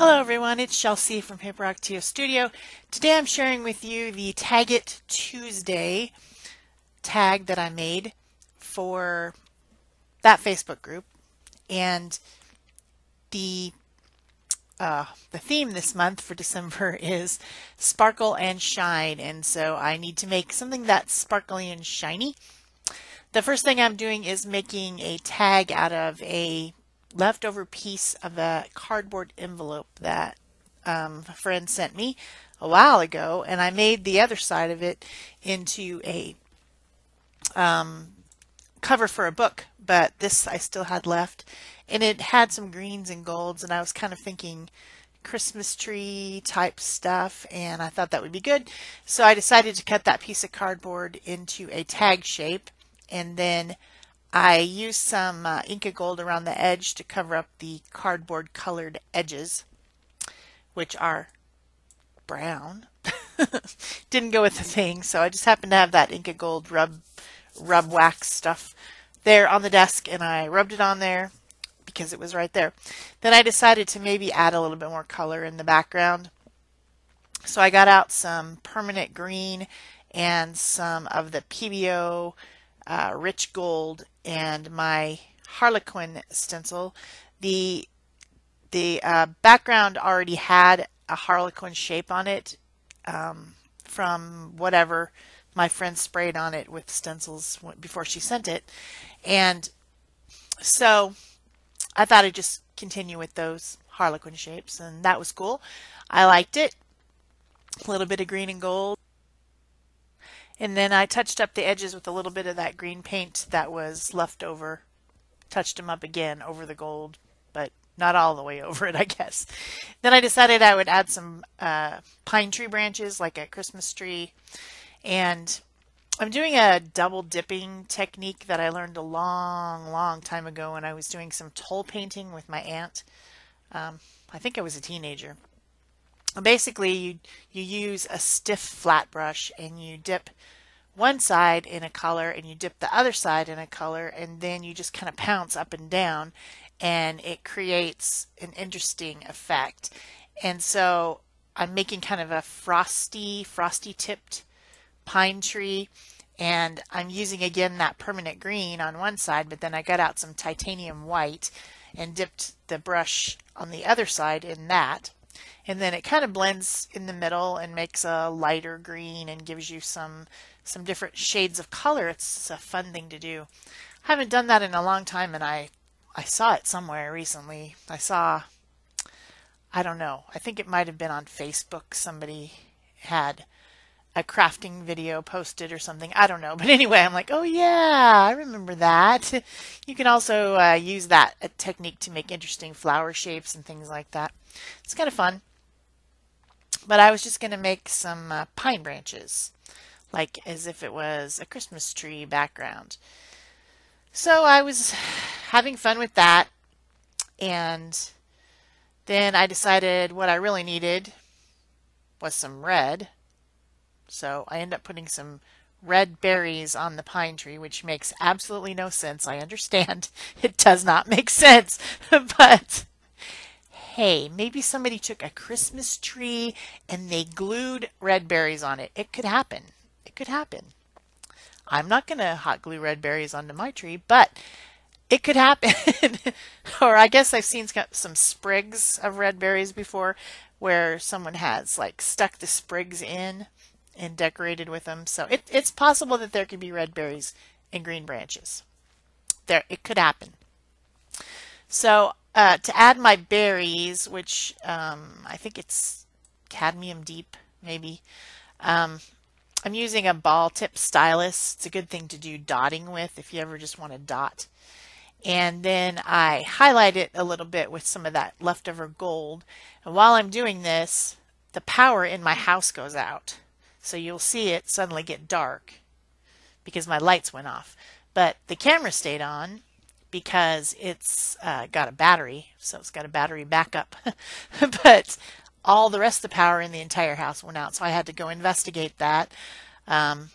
Hello everyone, it's Shel from Paper Actio Studio. Today I'm sharing with you the Tag It Tuesday tag that I made for that Facebook group. And the theme this month for December is Sparkle and Shine, and so I need to make something that's sparkly and shiny. The first thing I'm doing is making a tag out of a leftover piece of a cardboard envelope that a friend sent me a while ago, and I made the other side of it into a cover for a book, but this I still had left, and it had some greens and golds, and I was kind of thinking Christmas tree type stuff, and I thought that would be good, so I decided to cut that piece of cardboard into a tag shape, and then I used some Inca Gold around the edge to cover up the cardboard colored edges, which are brown. Didn't go with the thing, so I just happened to have that Inca Gold rub wax stuff there on the desk, and I rubbed it on there because it was right there. Then I decided to maybe add a little bit more color in the background. So I got out some permanent green and some of the PBO rich gold and my Harlequin stencil. The background already had a Harlequin shape on it from whatever my friend sprayed on it with stencils before she sent it, and so I thought I'd just continue with those Harlequin shapes, and that was cool. I liked it. A little bit of green and gold. And then I touched up the edges with a little bit of that green paint that was left over. Touched them up again over the gold, but not all the way over it, I guess. Then I decided I would add some pine tree branches, like a Christmas tree. And I'm doing a double dipping technique that I learned a long time ago when I was doing some toll painting with my aunt. I think I was a teenager. Basically, you use a stiff flat brush and you dip one side in a color and you dip the other side in a color, and then you just kind of pounce up and down, and it creates an interesting effect. And so I'm making kind of a frosty tipped pine tree, and I'm using again that permanent green on one side, but then I got out some titanium white and dipped the brush on the other side in that. And then it kind of blends in the middle and makes a lighter green and gives you some different shades of color. It's a fun thing to do. I haven't done that in a long time, and I saw it somewhere recently. I don't know, I think it might have been on Facebook. Somebody had a crafting video posted or something. I don't know. But anyway, I'm like, oh yeah, I remember that. You can also use that technique to make interesting flower shapes and things like that. It's kind of fun. But I was just going to make some pine branches, like as if it was a Christmas tree background. So I was having fun with that, and then I decided what I really needed was some red. So I end up putting some red berries on the pine tree, which makes absolutely no sense. I understand it does not make sense, but hey, maybe somebody took a Christmas tree and they glued red berries on it. It could happen. It could happen. I'm not going to hot glue red berries onto my tree, but it could happen. Or I guess I've seen some sprigs of red berries before where someone has like stuck the sprigs in and decorated with them. So it's possible that there could be red berries and green branches. It could happen. So to add my berries, which I think it's cadmium deep, maybe, I'm using a ball tip stylus. It's a good thing to do dotting with if you ever just want to dot. And then I highlight it a little bit with some of that leftover gold. And while I'm doing this, the power in my house goes out. So you'll see it suddenly get dark because my lights went off. But the camera stayed on because it's got a battery, so it's got a battery backup. But all the rest of the power in the entire house went out, so I had to go investigate that. Trying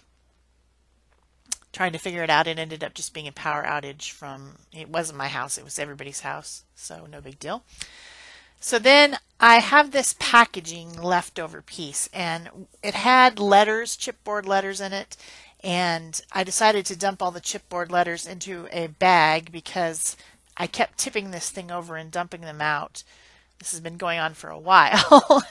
to figure it out, it ended up just being a power outage from, it wasn't my house, it was everybody's house, so no big deal. So then I have this packaging leftover piece, and it had letters, chipboard letters in it, and I decided to dump all the chipboard letters into a bag because I kept tipping this thing over and dumping them out. This has been going on for a while.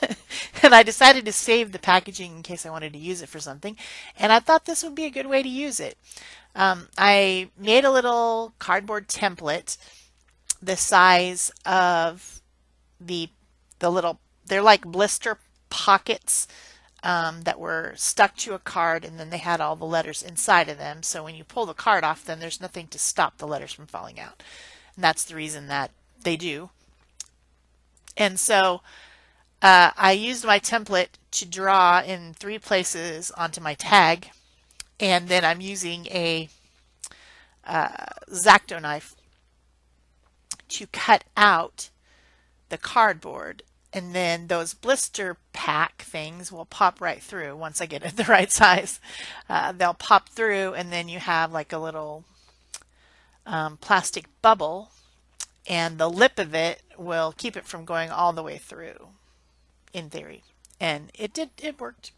And I decided to save the packaging in case I wanted to use it for something. And I thought this would be a good way to use it. I made a little cardboard template the size of the little, they're like blister pockets that were stuck to a card, and then they had all the letters inside of them. So when you pull the card off, then there's nothing to stop the letters from falling out. And that's the reason that they do. And so I used my template to draw in 3 places onto my tag, and then I'm using a X-Acto knife to cut out the cardboard, and then those blister pack things will pop right through once I get it the right size. They'll pop through, and then you have like a little plastic bubble, and the lip of it will keep it from going all the way through, in theory. And it worked.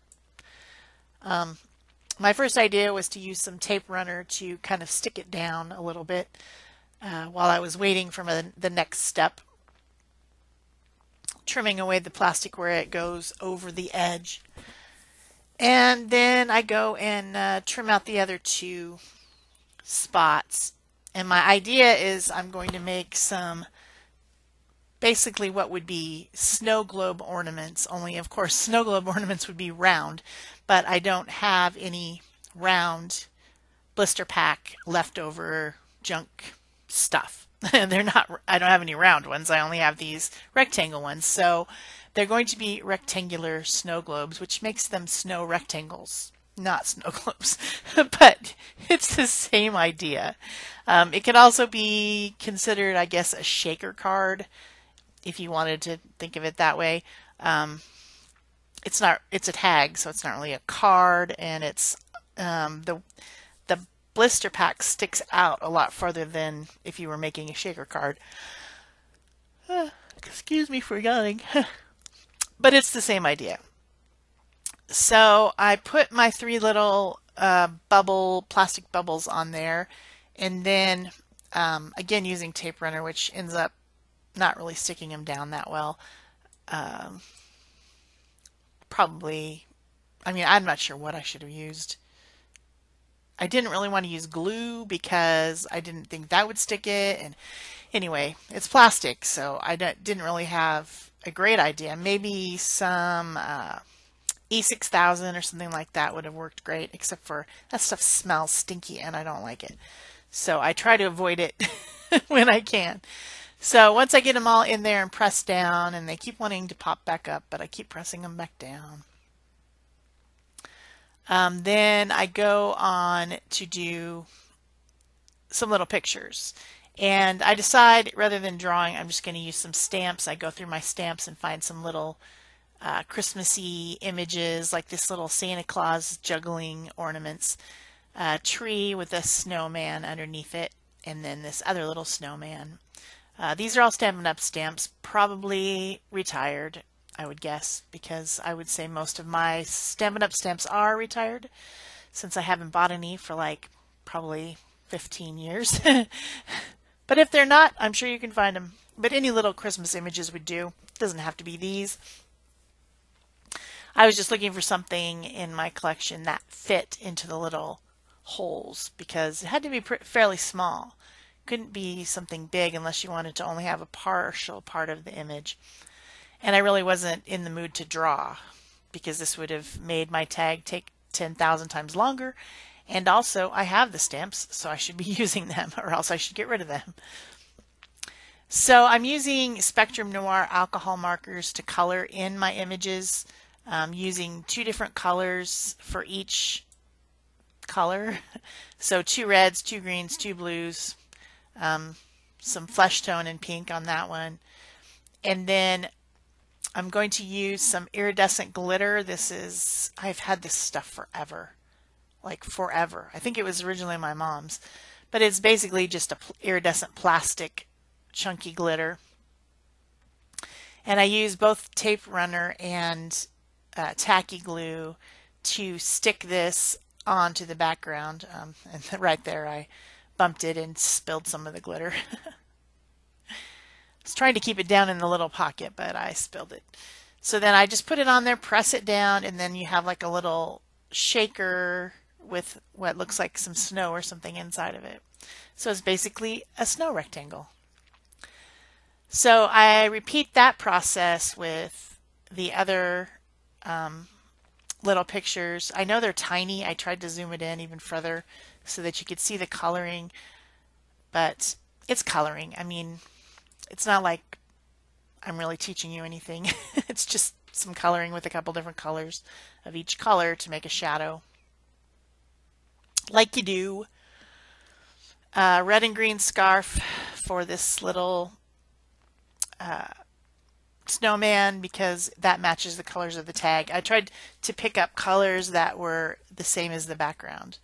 My first idea was to use some tape runner to kind of stick it down a little bit while I was waiting for the next step, trimming away the plastic where it goes over the edge. And then I go and trim out the other 2 spots. And my idea is I'm going to make some, basically what would be snow globe ornaments, only of course snow globe ornaments would be round, but I don't have any round blister pack leftover junk stuff. They're not, I don't have any round ones. I only have these rectangle ones. So they're going to be rectangular snow globes, which makes them snow rectangles, not snow globes. But it's the same idea. It could also be considered, I guess, a shaker card if you wanted to think of it that way. It's not, it's a tag, so it's not really a card, and it's the blister pack sticks out a lot farther than if you were making a shaker card. Excuse me for yawning. But it's the same idea. So I put my 3 little plastic bubbles on there, and then again using tape runner, which ends up not really sticking them down that well. Probably, I mean, I'm not sure what I should have used. I didn't really want to use glue because I didn't think that would stick it. And anyway, it's plastic, so I didn't really have a great idea. Maybe some E6000 or something like that would have worked great, except for that stuff smells stinky and I don't like it. So I try to avoid it when I can. So once I get them all in there and pressed down, and they keep wanting to pop back up, but I keep pressing them back down. Then I go on to do some little pictures. And I decide, rather than drawing, I'm just going to use some stamps. I go through my stamps and find some little Christmassy images, like this little Santa Claus juggling ornaments, a tree with a snowman underneath it, and then this other little snowman. These are all Stampin' Up! Stamps, probably retired, I would guess, because I would say most of my Stampin' Up! Stamps are retired, since I haven't bought any for like probably 15 years. But if they're not, I'm sure you can find them. But any little Christmas images would do. It doesn't have to be these. I was just looking for something in my collection that fit into the little holes, because it had to be fairly small. Couldn't be something big unless you wanted to only have a partial part of the image. And I really wasn't in the mood to draw, because this would have made my tag take 10,000 times longer. And also, I have the stamps, so I should be using them, or else I should get rid of them. So I'm using Spectrum Noir alcohol markers to color in my images, using 2 different colors for each color. So 2 reds, 2 greens, 2 blues, some flesh tone and pink on that one. And then I'm going to use some iridescent glitter. I've had this stuff forever, like forever. I think it was originally my mom's, but it's basically just a iridescent plastic chunky glitter. And I use both tape runner and tacky glue to stick this onto the background. And right there I bumped it and spilled some of the glitter. I was trying to keep it down in the little pocket, but I spilled it. So then I just put it on there, press it down, and then you have like a little shaker with what looks like some snow or something inside of it. So it's basically a snow rectangle. So I repeat that process with the other little pictures. I know they're tiny. I tried to zoom it in even further so that you could see the coloring, but it's coloring. I mean, it's not like I'm really teaching you anything. It's just some coloring with a couple different colors of each color to make a shadow, like you do. Red and green scarf for this little snowman because that matches the colors of the tag. I tried to pick up colors that were the same as the background,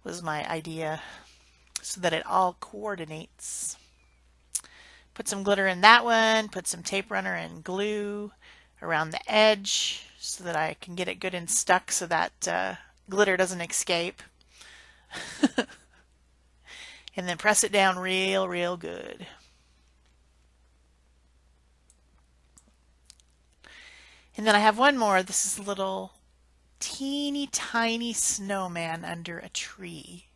was my idea, so that it all coordinates. Put some glitter in that one, put some tape runner and glue around the edge so that I can get it good and stuck so that glitter doesn't escape. And then press it down real good. And then I have one more. This is a little teeny tiny snowman under a tree.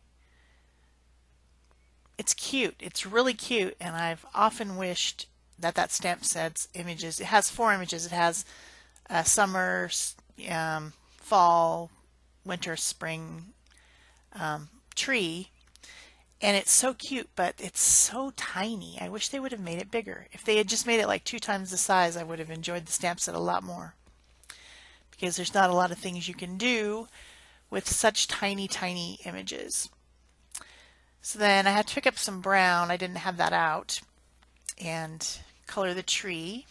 It's cute. It's really cute, and I've often wished that that stamp set's images. It has 4 images. It has summer, fall, winter, spring tree, and it's so cute, but it's so tiny. I wish they would have made it bigger. If they had just made it like 2 times the size, I would have enjoyed the stamp set a lot more, because there's not a lot of things you can do with such tiny images. So then I had to pick up some brown. I didn't have that out, and color the tree.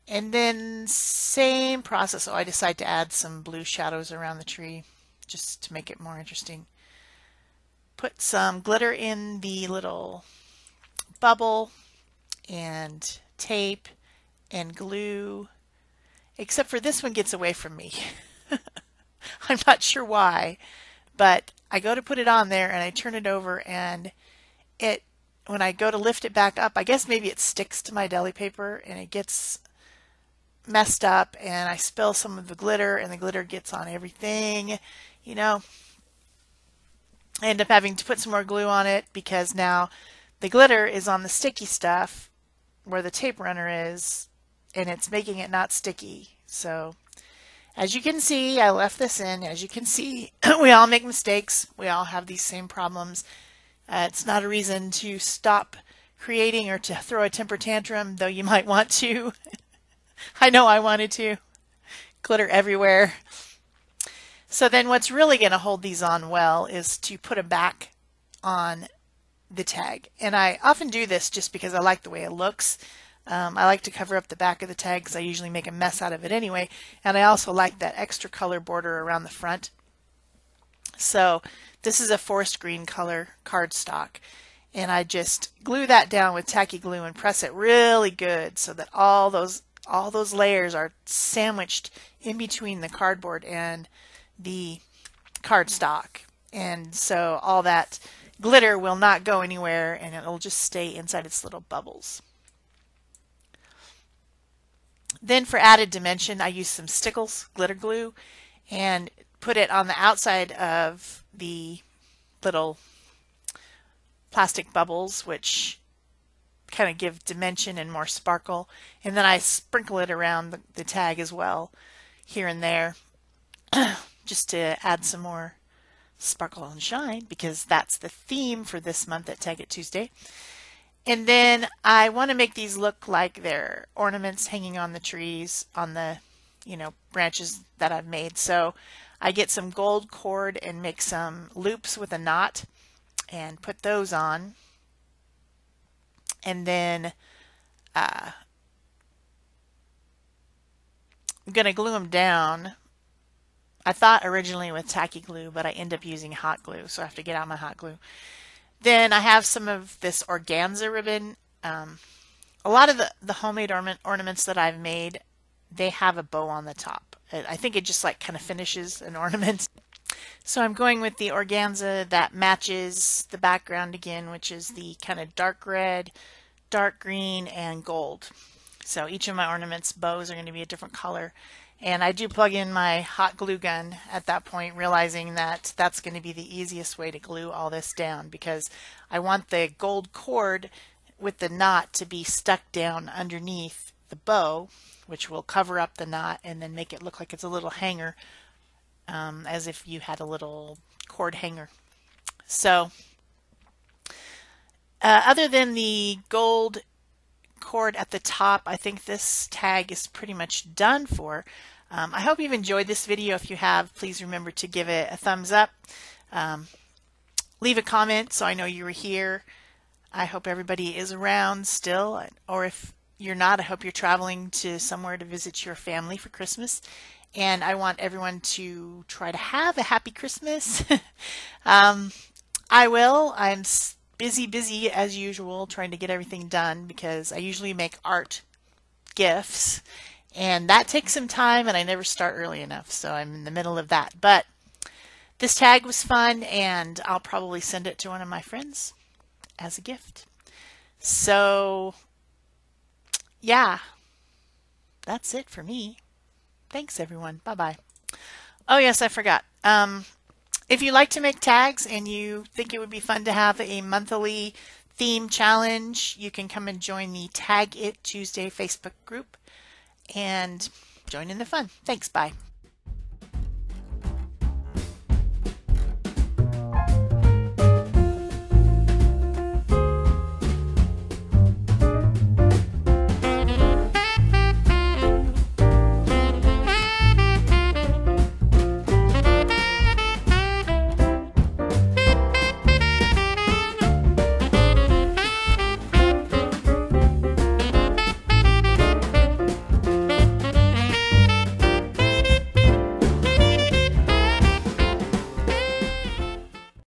And then same process. So I decided to add some blue shadows around the tree just to make it more interesting. Put some glitter in the little bubble and tape and glue, except for this one gets away from me. I'm not sure why, but I go to put it on there and I turn it over, and when I go to lift it back up, I guess maybe it sticks to my deli paper and it gets messed up, and I spill some of the glitter and the glitter gets on everything. You know, I end up having to put some more glue on it because now the glitter is on the sticky stuff where the tape runner is, and it's making it not sticky. So as you can see, I left this in. As you can see, we all make mistakes. We all have these same problems. It's not a reason to stop creating or to throw a temper tantrum, though you might want to. I know I wanted to. Glitter everywhere. So then what's really going to hold these on well is to put a back on the tag. And I often do this just because I like the way it looks. I like to cover up the back of the tag because I usually make a mess out of it anyway. And I also like that extra color border around the front. So this is a forest green color cardstock. And I just glue that down with tacky glue and press it really good so that all those layers are sandwiched in between the cardboard and the cardstock. And so all that glitter will not go anywhere, and it'll just stay inside its little bubbles. Then for added dimension, I use some Stickles glitter glue and put it on the outside of the little plastic bubbles, which kind of give dimension and more sparkle. And then I sprinkle it around the tag as well, here and there, just to add some more sparkle and shine, because that's the theme for this month at Tag It Tuesday. And then I want to make these look like they're ornaments hanging on the trees, on the, branches that I've made. So I get some gold cord and make some loops with a knot and put those on. And then I'm going to glue them down. I thought originally with tacky glue, but I end up using hot glue, so I have to get out my hot glue. Then I have some of this organza ribbon. a lot of the homemade ornaments that I've made, they have a bow on the top. I think it just like kind of finishes an ornament. So I'm going with the organza that matches the background again, which is the kind of dark red, dark green, and gold. So each of my ornaments bows are going to be a different color. And I do plug in my hot glue gun at that point, realizing that that's going to be the easiest way to glue all this down, because I want the gold cord with the knot to be stuck down underneath the bow, which will cover up the knot and then make it look like it's a little hanger, as if you had a little cord hanger. So other than the gold cord at the top, I think this tag is pretty much done for. I hope you've enjoyed this video. If you have, please remember to give it a thumbs up. Leave a comment so I know you were here. I hope everybody is around still, or if you're not, I hope you're traveling to somewhere to visit your family for Christmas. And I want everyone to try to have a happy Christmas. I will. I'm busy as usual trying to get everything done, because I usually make art gifts and that takes some time and I never start early enough, so I'm in the middle of that. But this tag was fun and I'll probably send it to one of my friends as a gift. So yeah, that's it for me. Thanks everyone. Bye bye. Oh yes, I forgot. If you like to make tags and you think it would be fun to have a monthly theme challenge, you can come and join the Tag It Tuesday Facebook group and join in the fun. Thanks. Bye.